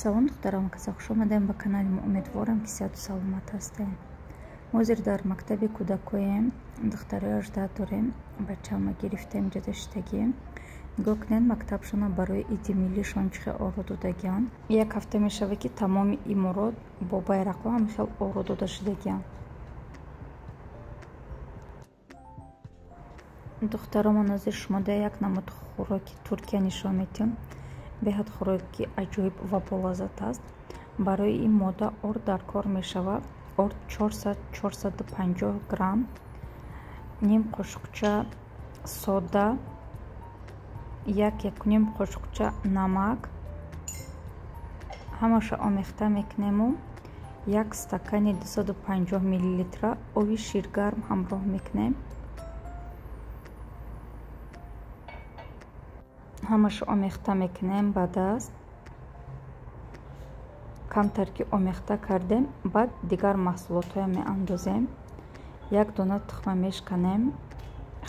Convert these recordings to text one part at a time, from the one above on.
салом духтарам казах, шумо омадем ба канали. Умедворам ки сеҳату саломат ҳастем. мо ҳозир дар мактаби кӯдакоем, духтарои 18 дорем, бачаама гирифтем ҷадашидагӣ. нигоҳ кунед, мактабшона барои иди миллишон чӣ хел оро додагиянд. як ҳафта мешавад ки тамоми иморот бо байрақҳо ҳам хел оро дода шудагиянд. духтаромон ҳозир шумо дар як намуд хӯроки Туркия нишон медиҳем. беҳад хӯроки аҷоиб ва болаззат аст. барои ин модда орд дар кор мешавад. орд 400-450 грамм, ним қошуқча сода, 1-1.5 қошуқча намак, ҳамаша омехта мекунему. 1 стакани 250 мл оби ширгарм ҳамроҳ мекунем. ҳамаша омехта мекунем ба даст. камтар ки омехта кардем, баъд дигар маҳсулотҳоям меандозем. 1 дона тухма мешканем,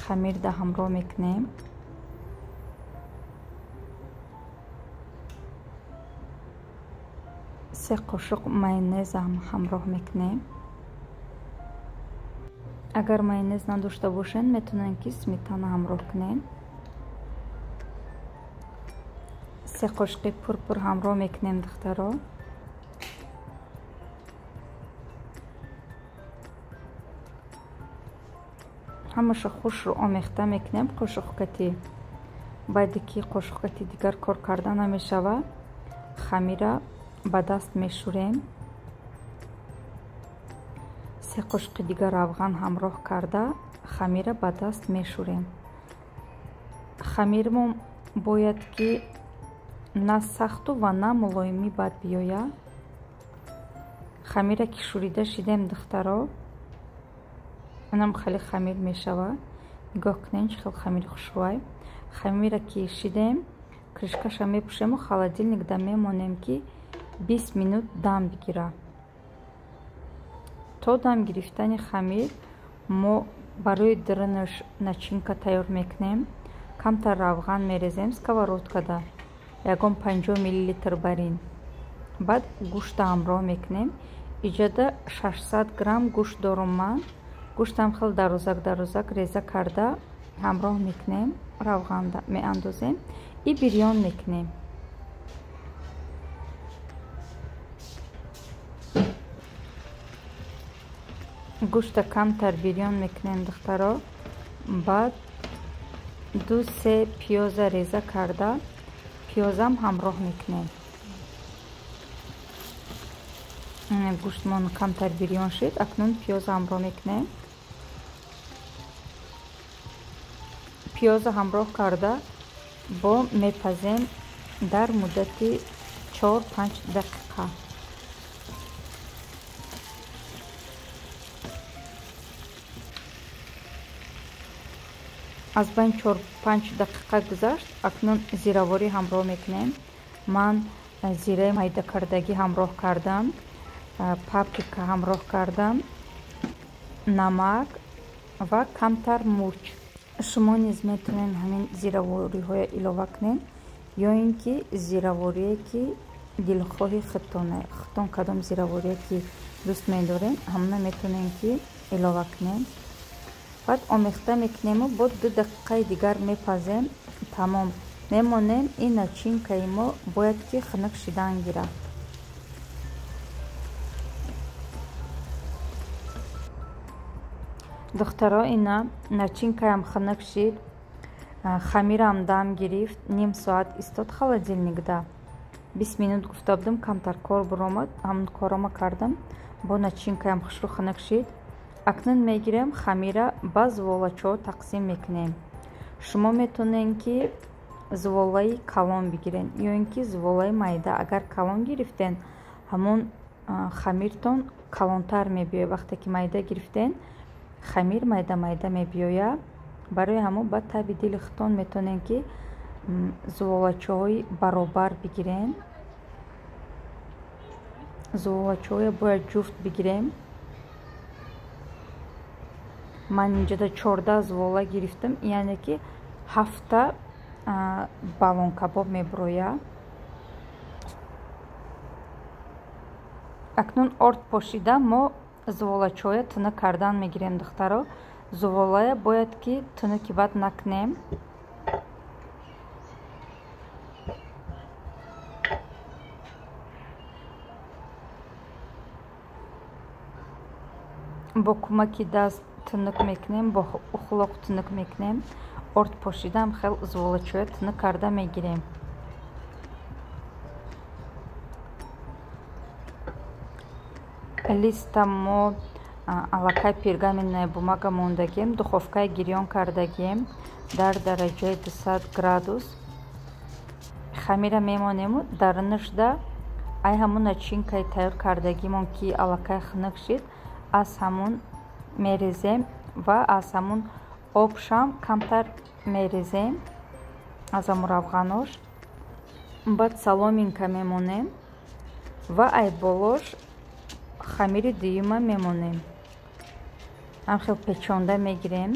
хамир да ҳамроҳ мекунем. се қошуқ майонезам ҳамроҳ мекунем. агар майонез надошта бошед, метавонед ки сметана ҳамроҳ кунед. 3 қошуқи пурпур ҳамроҳ мекунем духтаро. ҳамаша хушро омехта мекунем қошуқкатӣ. баъде ки қошуқкатӣ дигар кор карда намешавад, хамира ба даст мешӯрем. 3 қошуқи дигар равған ҳамроҳ карда хамира ба даст мешӯрем. хамирмон бояд ки на сахту ва на мулоимӣ бад биёяд. хамира ки шӯрида шидем духтаро, онам хеле хамир мешавад. нигоҳ кунед чӣ хел хамири хушрӯай. хамира ки шидем, кришкаша мепӯшему, холодильник да мемонем ки 20 минут дам бигирад. то дам гирифтани хамир мо барои дренаж начинка тайёр мекунем. камтар равған мерезем сковородкада, ягон 50 мл барин. баъд гӯшта ҳамроҳ мекунем. иҷода 600 грамм гӯшт дорум ман. гӯштам хел дарозак реза карда ҳамроҳ мекунем, равған меандозем и бирён мекунем. гӯшта камтар бирён мекунем духтаро. баъд 2-3 пиёза реза карда пиёзам ҳамроҳ мекунем. гӯштмон камтар бирён шид, акнун пиёза ҳамроҳ мекунем. пиёза ҳамроҳ карда бо мепазем дар муддати 4-5 дақиқа. аз байн 4-5 дақиқа гузашт. акнун зираворӣ ҳамроҳ мекунем. ман зираи майдакардагӣ ҳамроҳ кардам, паприка ҳамроҳ кардам, намак ва камтар мурч. шумо низ метавонед ҳамин зиравориҳоя илова кунед, ё ин ки зираворие ки дилхоҳи хитоне. хитон кадом зираворие ки дӯст медорем, ҳамна метавонем ки илова кунем. баъд омехта мекунему, бо 2 дақиқаи дигар мепазем. тамом мемонем. ин начинкаи мо бояд ки хунук шидан гирад. духтаро, ина начинкаям хунук шид, хамирам дам гирифт, ним соат истод холодильникда. 20 минут гуфта будам, камтар кор биромад, ҳамон корама кардам. бо начинкаям хушрӯ хунук шид. акнун мегирем хамира ба зуволачаҳо тақсим мекунем. шумо метавонед ки зуволаи калон бигирен, ё ин ки зуволаи майда. агар калон гирифтен, ҳамон хамиртон калонтар мебиёяд. вақте ки майда гирифтен, хамир майда мебиёяд. барои ҳамон ба таби дили хитон метавонед ки зуволачаҳои баробар бигирен. зуволачаҳоя бояд ҷуфт бигирем. ман инҷода 14 зувола гирифтам, яъне ки 7 балон кабоб мебирояд. акнун орд пошида мо зуволачоя тунук кардан мегирем духтаро. Зуволая бояд ки тунуки бад накнем. бо кӯмаки даст тунук мекунем, бо ухлоқ тунук мекунем. орд пошидам хел зуволачоя тунук карда мегирем. листа мо аллакай пергаменная бумага мондагием, духовкаи гирён кардагием дар дараҷаи 200 градус. хамира мемонему дар нӯшда ай ҳамун начинкаи тайёр кардагимон ки аллакай хунук шид, аз ҳамун мерезем ва аз ҳамун обшам камтар мерезем, аз ҳамун равғанош. баъд саломинка мемонем ва ай болош хамири дуюма мемонем. ҳамхел печонда мегирем,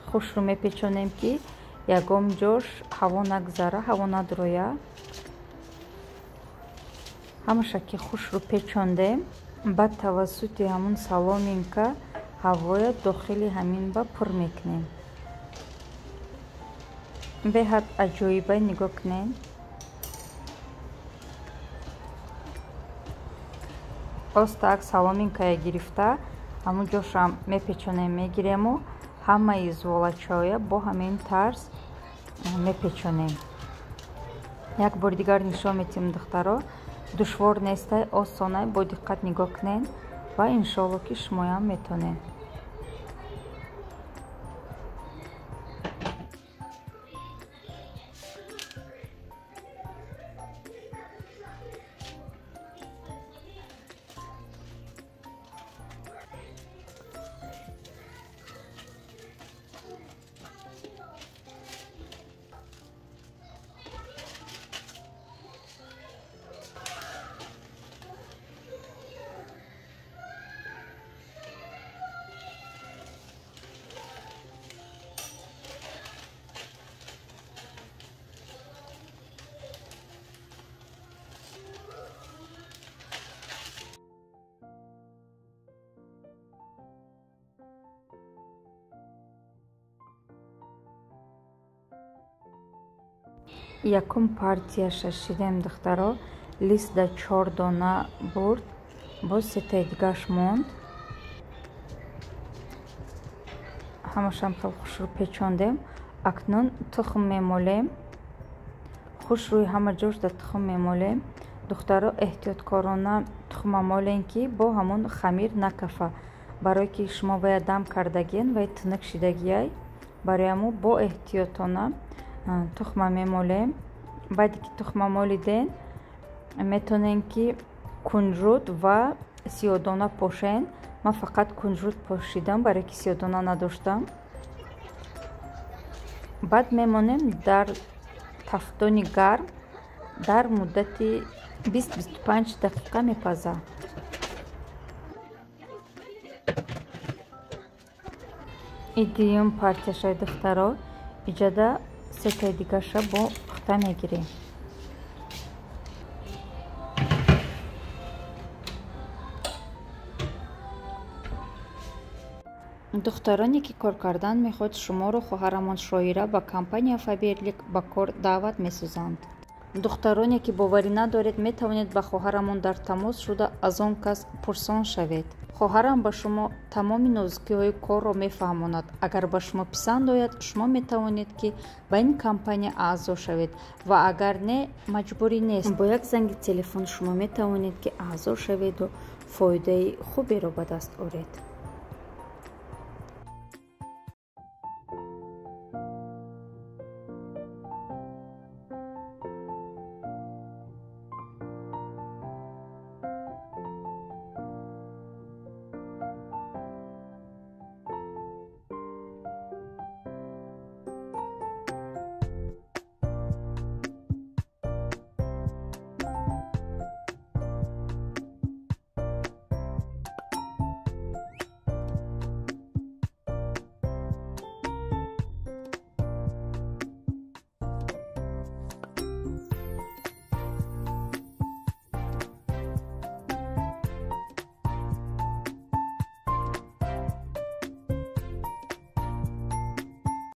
хушрӯ мепечонем ки ягон ҷош ҳаво нагзара, ҳаво надроя. ҳамаша ки хушрӯ печондем, баъд тавассути ҳамун саломинка ҳавоя дохили ҳамин ба пур мекунем. беҳад аҷоибай нигоҳ кунем. остак саломинкая гирифта ҳамун ҷошам мепечонем, мегирему ҳамаи зуволачоя бо ҳамин тарз мепечонем. як бори дигар нишон метиҳем духтаро, душвор нестай, осонай, бо диққат нигоҳ кунем ва иншоалло ки шумоям метонем. якум партияша шидем духтаро, листа 4 дона бурд, боз сетаи дигаш монд. ҳамашам хел хушрӯ печондем. акнун тухм мемолем, хушрӯи ҳама ҷош дар тухм мемолем. духтаро эҳтиёткорона тухма молем ки бо ҳамун хамир накафа, барое ки шумо вая дам кардагиен вай тунук шидагиай, барои ҳамун бо эҳтиётона тухма мемолем. баъде ки тухма молиден, метонем ки кунжут ва сиёҳдона пошен. ман фақат кунжут пошидам, барое ки сиёҳдона надоштам. баъд мемонем дар тафтони гарм дар муддати 20-25 дақиқа мепаза. идиюм партияшаи духтаро, иҷада сетаи дигаша бо пухта мегирем. духтароне ки кор кардан мехоҳад шуморо хоҳарамон Шоира ба компания Фаберлик ба кор даъват месозанд. духтароне ки боварӣ надоред, метавонед ба хоҳарамон дар тамос шуда аз он кас пурсон шавед. хоҳарам ба шумо тамоми нозукиҳои корро мефаҳмонад. агар ба шумо писанд ояд, шумо метавонед ки ба ин компания аъзо шавед ва агар не, маҷбурӣ нест. бо як занги телефон шумо метавонед ки аъзо шаведу фоидаи хуберо ба даст оред.